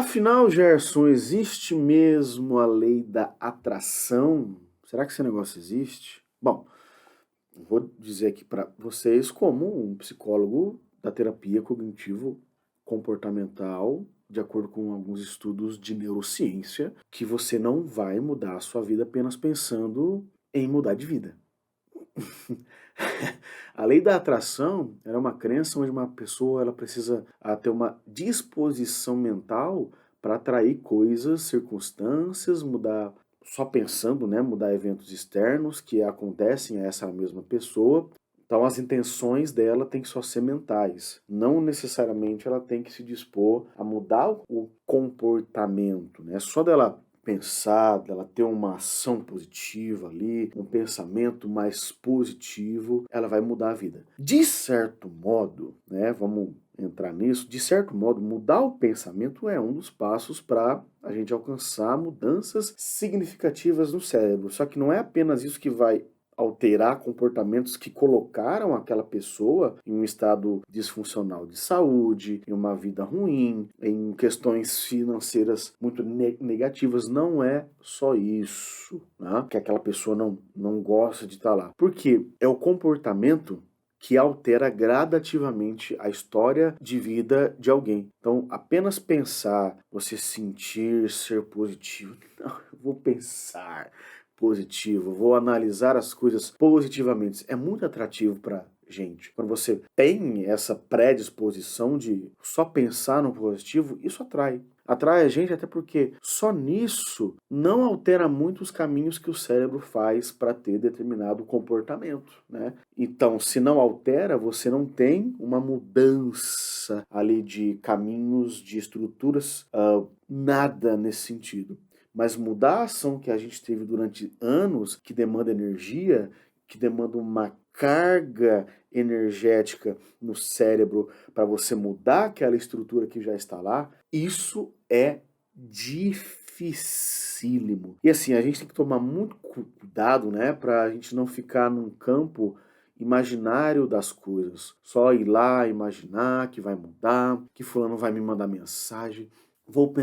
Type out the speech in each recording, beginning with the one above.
Afinal, Gerson, existe mesmo a lei da atração? Será que esse negócio existe? Bom, vou dizer aqui para vocês, como um psicólogo da terapia cognitivo-comportamental, de acordo com alguns estudos de neurociência, que você não vai mudar a sua vida apenas pensando em mudar de vida. A lei da atração era uma crença onde uma pessoa ela precisa ter uma disposição mental para atrair coisas, circunstâncias, mudar só pensando, né, mudar eventos externos que acontecem a essa mesma pessoa. Então as intenções dela têm que só ser mentais, não necessariamente ela tem que se dispor a mudar o comportamento, né? Só dela pensar, dela ter uma ação positiva ali, um pensamento mais positivo, ela vai mudar a vida. De certo modo, né, vamos entrar nisso, de certo modo, mudar o pensamento é um dos passos para a gente alcançar mudanças significativas no cérebro. Só que não é apenas isso que vai alterar comportamentos que colocaram aquela pessoa em um estado disfuncional de saúde, em uma vida ruim, em questões financeiras muito negativas. Não é só isso, né? Que aquela pessoa não gosta de estar lá. Porque é o comportamento que altera gradativamente a história de vida de alguém. Então, apenas pensar, você sentir, ser positivo. Não, eu vou pensar positivo, vou analisar as coisas positivamente. É muito atrativo para gente. Quando você tem essa predisposição de só pensar no positivo, isso atrai. Atrai a gente até porque só nisso não altera muito os caminhos que o cérebro faz para ter determinado comportamento, né? Então, se não altera, você não tem uma mudança ali de caminhos, de estruturas, nada nesse sentido. Mas mudar a ação que a gente teve durante anos, que demanda energia, que demanda uma carga energética no cérebro para você mudar aquela estrutura que já está lá, isso é dificílimo. E assim, a gente tem que tomar muito cuidado, né, para a gente não ficar num campo imaginário das coisas. Só ir lá imaginar que vai mudar, que fulano vai me mandar mensagem. Vou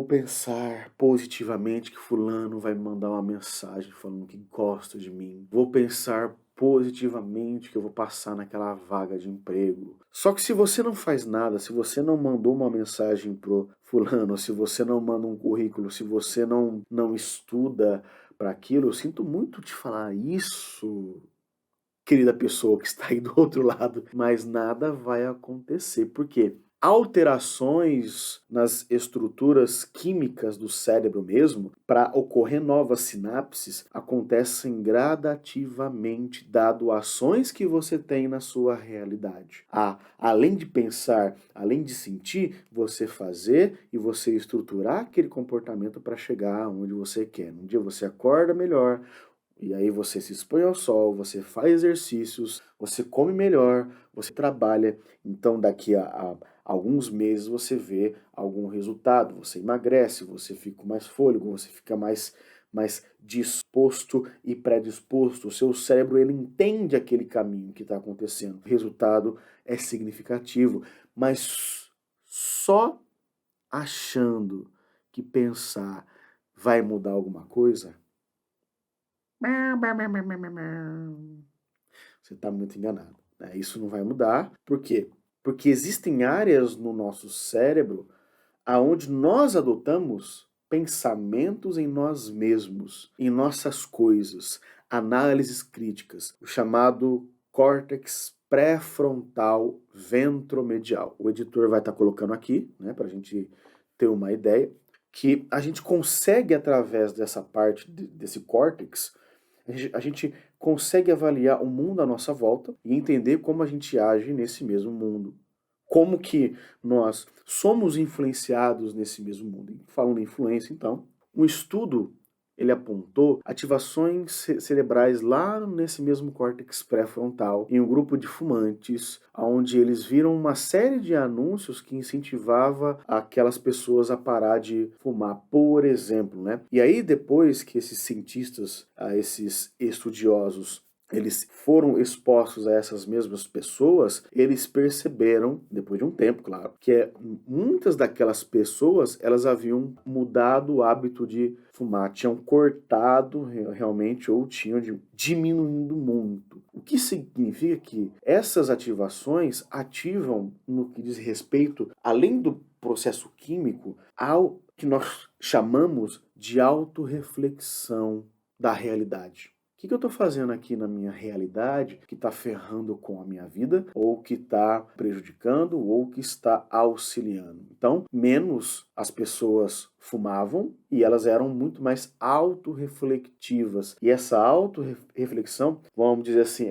pensar positivamente que fulano vai me mandar uma mensagem falando que gosta de mim. Vou pensar positivamente que eu vou passar naquela vaga de emprego. Só que se você não faz nada, se você não mandou uma mensagem pro fulano, se você não manda um currículo, se você não estuda para aquilo, eu sinto muito te falar isso, querida pessoa que está aí do outro lado, mas nada vai acontecer. Por quê? Alterações nas estruturas químicas do cérebro mesmo, para ocorrer novas sinapses, acontecem gradativamente, dado ações que você tem na sua realidade. Além de pensar, além de sentir, você fazer e você estruturar aquele comportamento para chegar onde você quer. Um dia você acorda melhor, e aí você se expõe ao sol, você faz exercícios, você come melhor, você trabalha. Então daqui a alguns meses você vê algum resultado, você emagrece, você fica com mais fôlego, você fica mais disposto e predisposto. O seu cérebro ele entende aquele caminho que está acontecendo. O resultado é significativo, mas só achando que pensar vai mudar alguma coisa, você está muito enganado, né? Isso não vai mudar. Por quê? Porque existem áreas no nosso cérebro aonde nós adotamos pensamentos em nós mesmos, em nossas coisas, análises críticas, o chamado córtex pré-frontal ventromedial. O editor vai estar colocando aqui, né, para a gente ter uma ideia, que a gente consegue, através dessa parte desse córtex, a gente consegue avaliar o mundo à nossa volta e entender como a gente age nesse mesmo mundo. Como que nós somos influenciados nesse mesmo mundo. Falando em influência, então, um estudo ele apontou ativações cerebrais lá nesse mesmo córtex pré-frontal em um grupo de fumantes, onde eles viram uma série de anúncios que incentivava aquelas pessoas a parar de fumar, por exemplo, né? E aí depois que esses cientistas, esses estudiosos eles foram expostos a essas mesmas pessoas, eles perceberam, depois de um tempo, claro, que muitas daquelas pessoas, elas haviam mudado o hábito de fumar, tinham cortado realmente ou tinham diminuindo muito. O que significa que essas ativações ativam no que diz respeito, além do processo químico, ao que nós chamamos de autorreflexão da realidade. O que eu estou fazendo aqui na minha realidade que está ferrando com a minha vida, ou que está prejudicando, ou que está auxiliando? Então, menos as pessoas fumavam e elas eram muito mais autorreflectivas. E essa autorreflexão, vamos dizer assim,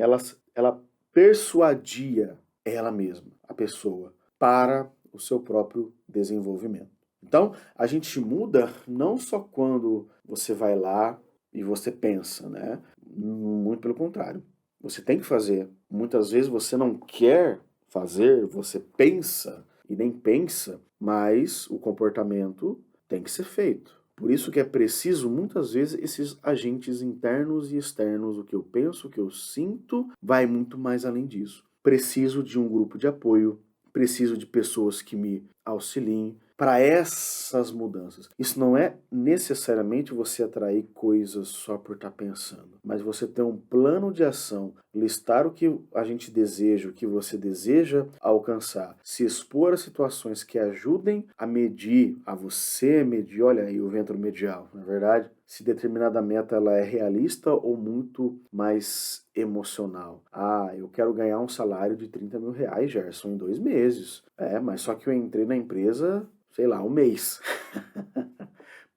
ela persuadia ela mesma, a pessoa, para o seu próprio desenvolvimento. Então, a gente muda não só quando você vai lá e você pensa, né? Muito pelo contrário. Você tem que fazer. Muitas vezes você não quer fazer, você pensa e nem pensa, mas o comportamento tem que ser feito. Por isso que é preciso, muitas vezes, esses agentes internos e externos. O que eu penso, o que eu sinto, vai muito mais além disso. Preciso de um grupo de apoio, preciso de pessoas que me auxiliem para essas mudanças. Isso não é necessariamente você atrair coisas só por estar pensando, mas você ter um plano de ação, listar o que a gente deseja, o que você deseja alcançar, se expor a situações que ajudem a medir, a você medir, olha aí o vento medial, não é verdade? Se determinada meta ela é realista ou muito mais emocional. Ah, eu quero ganhar um salário de 30 mil reais, Gerson, em 2 meses. Mas só que eu entrei na empresa, sei lá, um mês.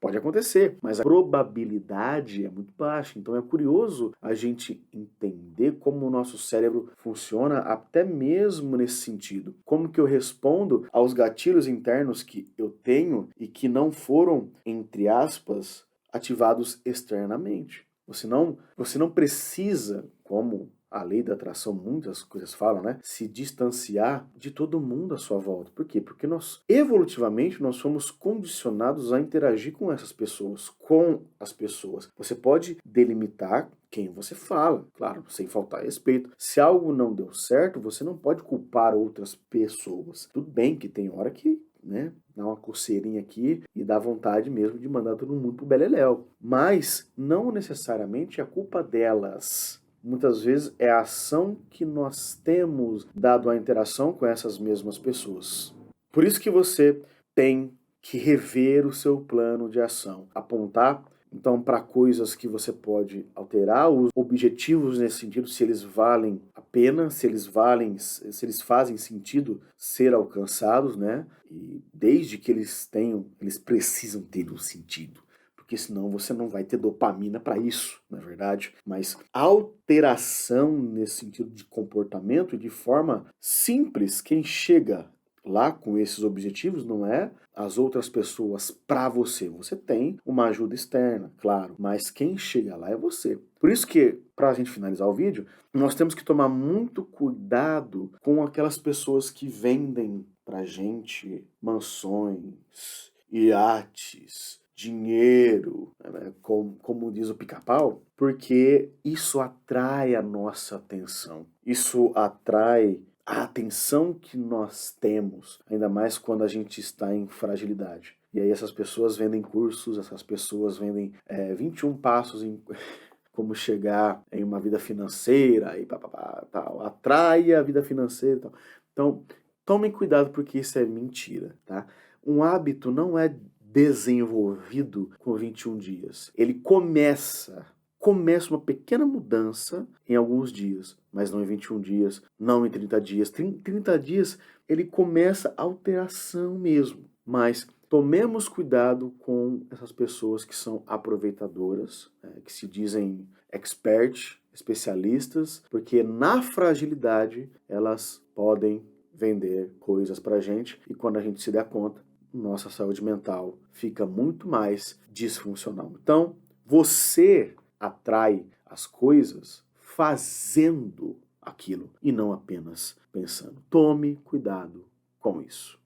Pode acontecer, mas a probabilidade é muito baixa. Então é curioso a gente entender como o nosso cérebro funciona até mesmo nesse sentido. Como que eu respondo aos gatilhos internos que eu tenho e que não foram, entre aspas, ativados externamente. Você não precisa, como a lei da atração, muitas coisas falam, né? Se distanciar de todo mundo à sua volta. Por quê? Porque evolutivamente, nós somos condicionados a interagir com essas pessoas, com as pessoas. Você pode delimitar quem você fala, claro, sem faltar respeito. Se algo não deu certo, você não pode culpar outras pessoas. Tudo bem que tem hora que, né, dá uma coceirinha aqui e dá vontade mesmo de mandar todo mundo pro beleléu. Mas não necessariamente é culpa delas. Muitas vezes é a ação que nós temos dado à interação com essas mesmas pessoas. Por isso que você tem que rever o seu plano de ação, apontar então para coisas que você pode alterar, os objetivos nesse sentido, se eles valem a pena, se eles fazem sentido ser alcançados, né? E desde que eles precisam ter um sentido, porque senão você não vai ter dopamina para isso, na verdade. Mas alteração nesse sentido de comportamento, de forma simples, quem chega lá com esses objetivos não é as outras pessoas para você. Você tem uma ajuda externa, claro, mas quem chega lá é você. Por isso que, para a gente finalizar o vídeo, nós temos que tomar muito cuidado com aquelas pessoas que vendem pra gente mansões, iates, dinheiro, né, como diz o Pica-Pau, porque isso atrai a nossa atenção. Isso atrai a atenção que nós temos, ainda mais quando a gente está em fragilidade. E aí essas pessoas vendem cursos, essas pessoas vendem 21 passos em como chegar em uma vida financeira e tal, atrai a vida financeira e tal. Então, tomem cuidado porque isso é mentira, tá? Um hábito não é desenvolvido com 21 dias. Ele começa uma pequena mudança em alguns dias, mas não em 21 dias, não em 30 dias. 30 dias ele começa a alteração mesmo, mas tomemos cuidado com essas pessoas que são aproveitadoras, que se dizem especialistas, porque na fragilidade elas podem vender coisas pra gente e quando a gente se der conta, nossa saúde mental fica muito mais disfuncional. Então, você atrai as coisas fazendo aquilo e não apenas pensando. Tome cuidado com isso.